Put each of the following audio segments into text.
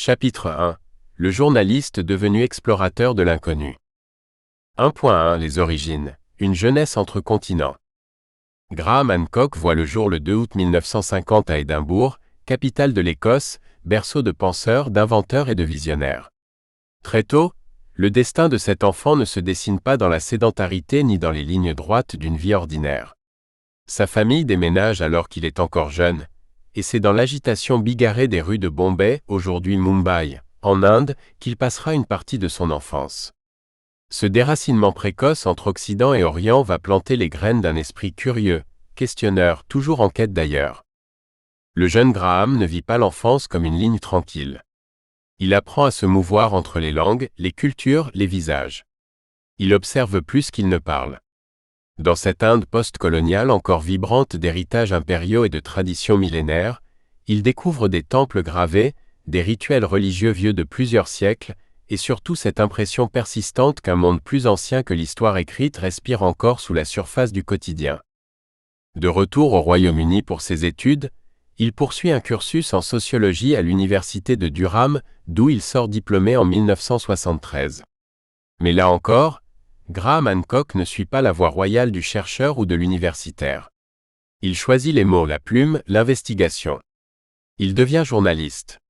Chapitre 1. Le journaliste devenu explorateur de l'inconnu. 1.1 Les origines. Une jeunesse entre continents. Graham Hancock voit le jour le 2 août 1950 à Édimbourg, capitale de l'Écosse, berceau de penseurs, d'inventeurs et de visionnaires. Très tôt, le destin de cet enfant ne se dessine pas dans la sédentarité ni dans les lignes droites d'une vie ordinaire. Sa famille déménage alors qu'il est encore jeune, et c'est dans l'agitation bigarrée des rues de Bombay, aujourd'hui Mumbai, en Inde, qu'il passera une partie de son enfance. Ce déracinement précoce entre Occident et Orient va planter les graines d'un esprit curieux, questionneur, toujours en quête d'ailleurs. Le jeune Graham ne vit pas l'enfance comme une ligne tranquille. Il apprend à se mouvoir entre les langues, les cultures, les visages. Il observe plus qu'il ne parle. Dans cette Inde post-coloniale encore vibrante d'héritages impériaux et de traditions millénaires, il découvre des temples gravés, des rituels religieux vieux de plusieurs siècles, et surtout cette impression persistante qu'un monde plus ancien que l'histoire écrite respire encore sous la surface du quotidien. De retour au Royaume-Uni pour ses études, il poursuit un cursus en sociologie à l'université de Durham, d'où il sort diplômé en 1973. Mais là encore, Graham Hancock ne suit pas la voie royale du chercheur ou de l'universitaire. Il choisit les mots, la plume, l'investigation. Il devient journaliste.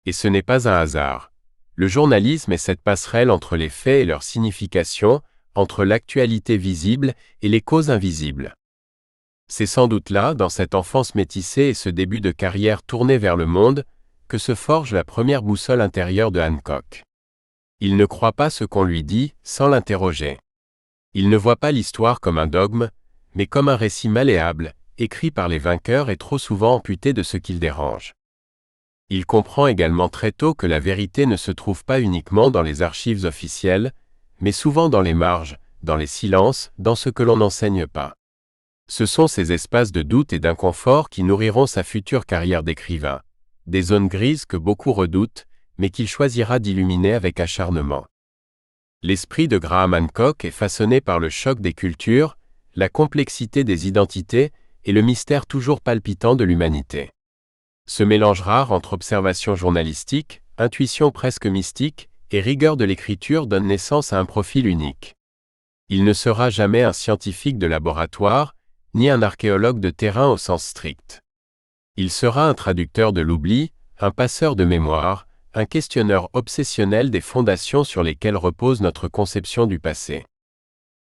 Et ce n'est pas un hasard. Le journalisme est cette passerelle entre les faits et leur signification, entre l'actualité visible et les causes invisibles. C'est sans doute là, dans cette enfance métissée et ce début de carrière tournée vers le monde, que se forge la première boussole intérieure de Hancock. Il ne croit pas ce qu'on lui dit, sans l'interroger. Il ne voit pas l'histoire comme un dogme, mais comme un récit malléable, écrit par les vainqueurs et trop souvent amputé de ce qu'il dérange. Il comprend également très tôt que la vérité ne se trouve pas uniquement dans les archives officielles, mais souvent dans les marges, dans les silences, dans ce que l'on n'enseigne pas. Ce sont ces espaces de doute et d'inconfort qui nourriront sa future carrière d'écrivain, des zones grises que beaucoup redoutent, mais qu'il choisira d'illuminer avec acharnement. L'esprit de Graham Hancock est façonné par le choc des cultures, la complexité des identités et le mystère toujours palpitant de l'humanité. Ce mélange rare entre observation journalistique, intuition presque mystique et rigueur de l'écriture donne naissance à un profil unique. Il ne sera jamais un scientifique de laboratoire, ni un archéologue de terrain au sens strict. Il sera un traducteur de l'oubli, un passeur de mémoire, un questionneur obsessionnel des fondations sur lesquelles repose notre conception du passé.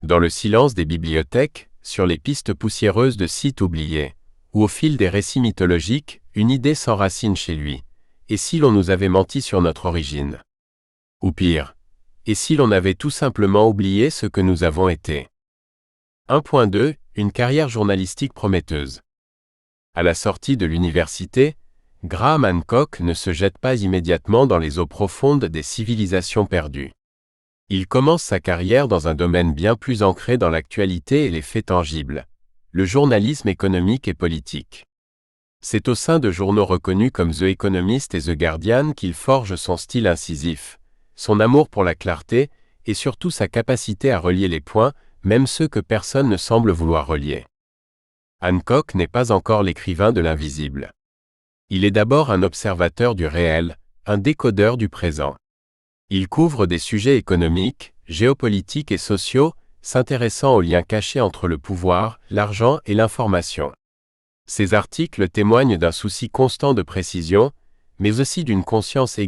Dans le silence des bibliothèques, sur les pistes poussiéreuses de sites oubliés, ou au fil des récits mythologiques, une idée s'enracine chez lui. Et si l'on nous avait menti sur notre origine? Ou pire, et si l'on avait tout simplement oublié ce que nous avons été? 1.2 Une carrière journalistique prometteuse. À la sortie de l'université, Graham Hancock ne se jette pas immédiatement dans les eaux profondes des civilisations perdues. Il commence sa carrière dans un domaine bien plus ancré dans l'actualité et les faits tangibles, le journalisme économique et politique. C'est au sein de journaux reconnus comme The Economist et The Guardian qu'il forge son style incisif, son amour pour la clarté et surtout sa capacité à relier les points, même ceux que personne ne semble vouloir relier. Hancock n'est pas encore l'écrivain de l'invisible. Il est d'abord un observateur du réel, un décodeur du présent. Il couvre des sujets économiques, géopolitiques et sociaux, s'intéressant aux liens cachés entre le pouvoir, l'argent et l'information. Ses articles témoignent d'un souci constant de précision, mais aussi d'une conscience